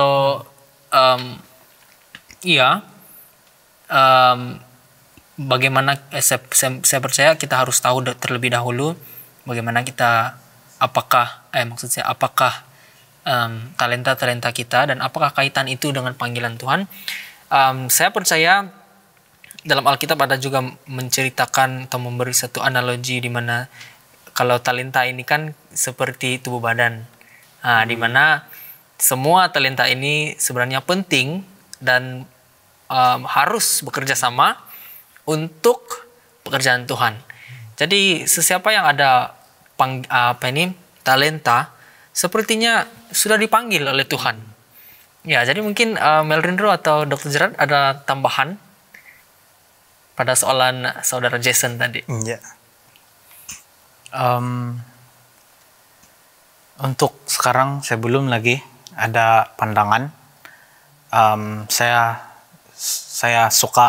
bagaimana saya percaya kita harus tahu terlebih dahulu bagaimana kita apakah talenta kita dan apakah kaitan itu dengan panggilan Tuhan. Saya percaya dalam Alkitab ada juga menceritakan atau memberi satu analogi di mana kalau talenta ini kan seperti tubuh badan, di mana semua talenta ini sebenarnya penting dan harus bekerja sama untuk pekerjaan Tuhan. Jadi sesiapa yang ada talenta sepertinya sudah dipanggil oleh Tuhan. Ya, jadi mungkin Melrindro atau Dr. Gerard ada tambahan pada soalan saudara Jason tadi. Ya. Untuk sekarang saya belum lagi ada pandangan. Saya suka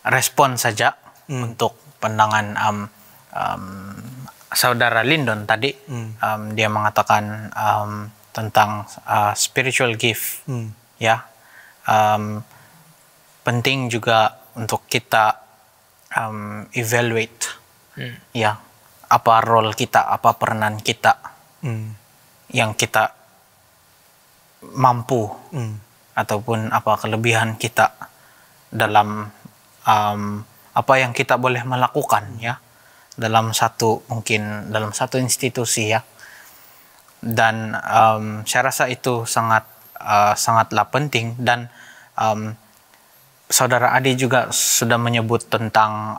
respon saja untuk pandangan saudara Lindon tadi. Dia mengatakan tentang spiritual gift, ya. Penting juga untuk kita evaluate, ya, apa role kita, apa peranan kita yang kita mampu, ataupun apa kelebihan kita dalam apa yang kita boleh melakukan, ya, dalam satu institusi, ya. Dan saya rasa itu sangatlah penting. Dan saudara Adi juga sudah menyebut tentang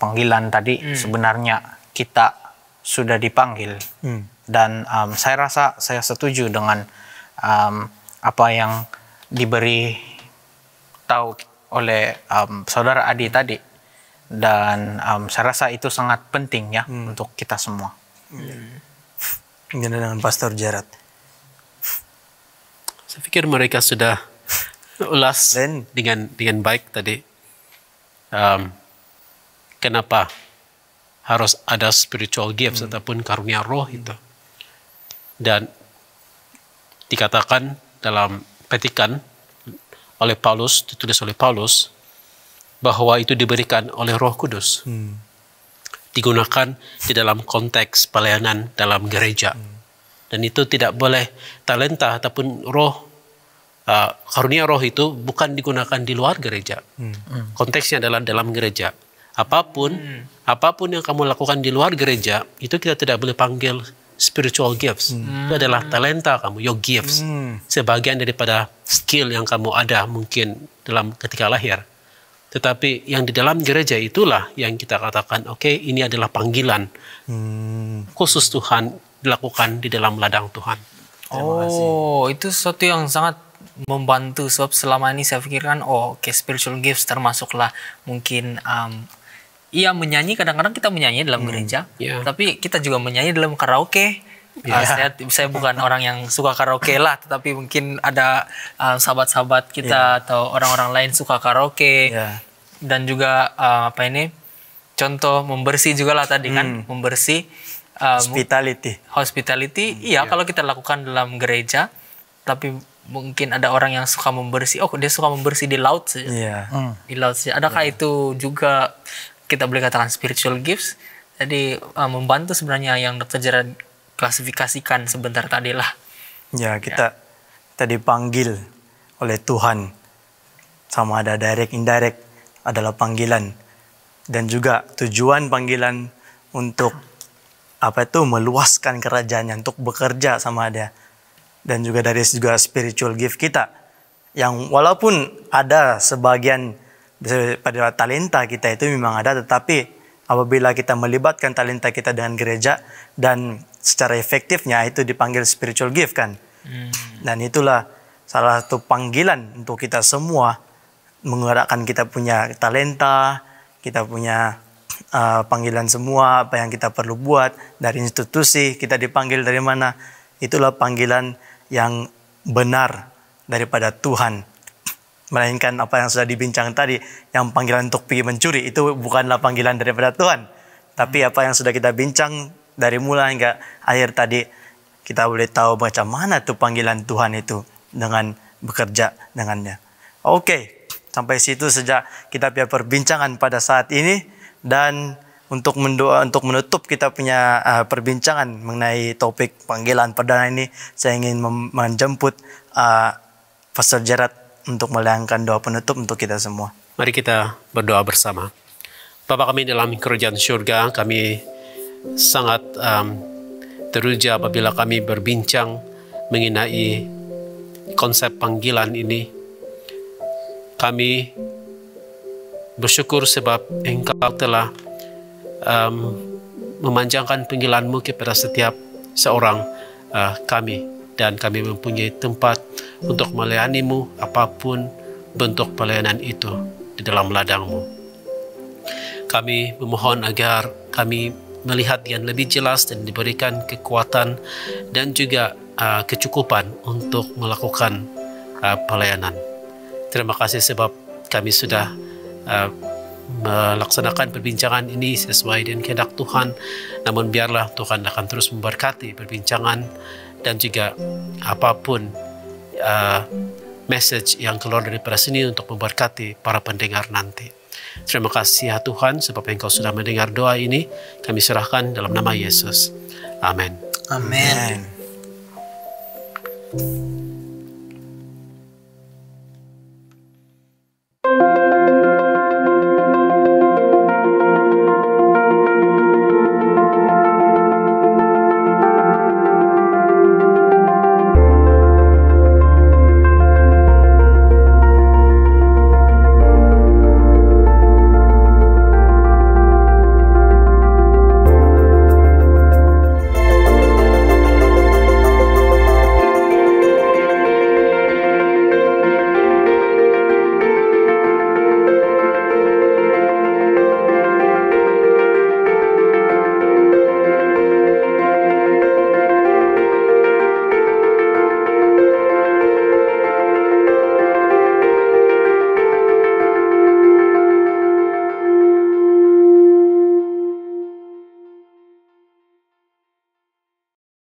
panggilan tadi. Sebenarnya kita sudah dipanggil, dan saya rasa saya setuju dengan apa yang diberi tahu oleh saudara Adi tadi, dan saya rasa itu sangat penting, ya, untuk kita semua. Gimana dengan Pastor Gerard? Saya pikir mereka sudah ulas dengan baik tadi. Kenapa harus ada spiritual gifts ataupun karunia roh itu? Dan dikatakan dalam petikan oleh Paulus, ditulis oleh Paulus, bahwa itu diberikan oleh Roh Kudus. Digunakan di dalam konteks pelayanan dalam gereja. Dan itu tidak boleh talenta ataupun roh, karunia roh itu bukan digunakan di luar gereja. Konteksnya adalah dalam gereja. Apapun yang kamu lakukan di luar gereja, itu kita tidak boleh panggil spiritual gifts. Itu adalah talenta kamu, your gifts. Sebagian daripada skill yang kamu ada mungkin dalam ketika lahir. Tetapi yang di dalam gereja itulah yang kita katakan, oke, ini adalah panggilan khusus Tuhan dilakukan di dalam ladang Tuhan. Oh, itu sesuatu yang sangat membantu, sebab selama ini saya pikirkan, spiritual gifts termasuklah mungkin menyanyi. Kadang-kadang kita menyanyi dalam gereja, tapi kita juga menyanyi dalam karaoke. Saya bukan orang yang suka karaoke lah, tetapi mungkin ada sahabat-sahabat kita atau orang-orang lain suka karaoke. Dan juga contoh membersih juga lah tadi kan, membersih. Hospitality, kalau kita lakukan dalam gereja, tapi mungkin ada orang yang suka membersih. Dia suka membersih di laut saja. Di laut saja. Adakah itu juga kita boleh katakan spiritual gifts? Jadi membantu sebenarnya yang Dr. Gerard klasifikasikan sebentar tadi lah. Ya, kita dipanggil oleh Tuhan, sama ada direct indirect adalah panggilan, dan juga tujuan panggilan untuk meluaskan kerajaannya, untuk bekerja sama Dia. Dan juga dari spiritual gift kita yang walaupun ada sebagian Pada talenta kita itu memang ada, tetapi apabila kita melibatkan talenta kita dengan gereja dan secara efektifnya itu dipanggil spiritual gift kan. Dan itulah salah satu panggilan untuk kita semua, menggerakkan kita punya talenta, kita punya panggilan semua, apa yang kita perlu buat dari institusi, kita dipanggil dari mana. Itulah panggilan yang benar daripada Tuhan. Melainkan apa yang sudah dibincang tadi, yang panggilan untuk pergi mencuri, itu bukanlah panggilan daripada Tuhan. Tapi apa yang sudah kita bincang dari mulai hingga akhir tadi, kita boleh tahu macam mana tuh panggilan Tuhan itu dengan bekerja dengannya. Oke, sampai situ saja kita punya perbincangan pada saat ini. Dan untuk menutup kita punya perbincangan mengenai topik panggilan perdana ini, saya ingin menjemput Pastor Gerard untuk melayangkan doa penutup untuk kita semua. Mari kita berdoa bersama. Bapa kami dalam kerajaan surga, kami sangat teruja apabila kami berbincang mengenai konsep panggilan ini. Kami bersyukur sebab Engkau telah memanjangkan panggilan-Mu kepada setiap seorang kami. Dan kami mempunyai tempat untuk melayani-Mu apapun bentuk pelayanan itu di dalam ladang-Mu. Kami memohon agar kami melihat yang lebih jelas dan diberikan kekuatan dan juga kecukupan untuk melakukan pelayanan. Terima kasih sebab kami sudah melaksanakan perbincangan ini sesuai dengan kehendak Tuhan. Namun biarlah Tuhan akan terus memberkati perbincangan dan juga apapun message yang keluar daripada sini untuk memberkati para pendengar nanti. Terima kasih ya Tuhan sebab Engkau sudah mendengar doa ini. Kami serahkan dalam nama Yesus. Amin. Amin.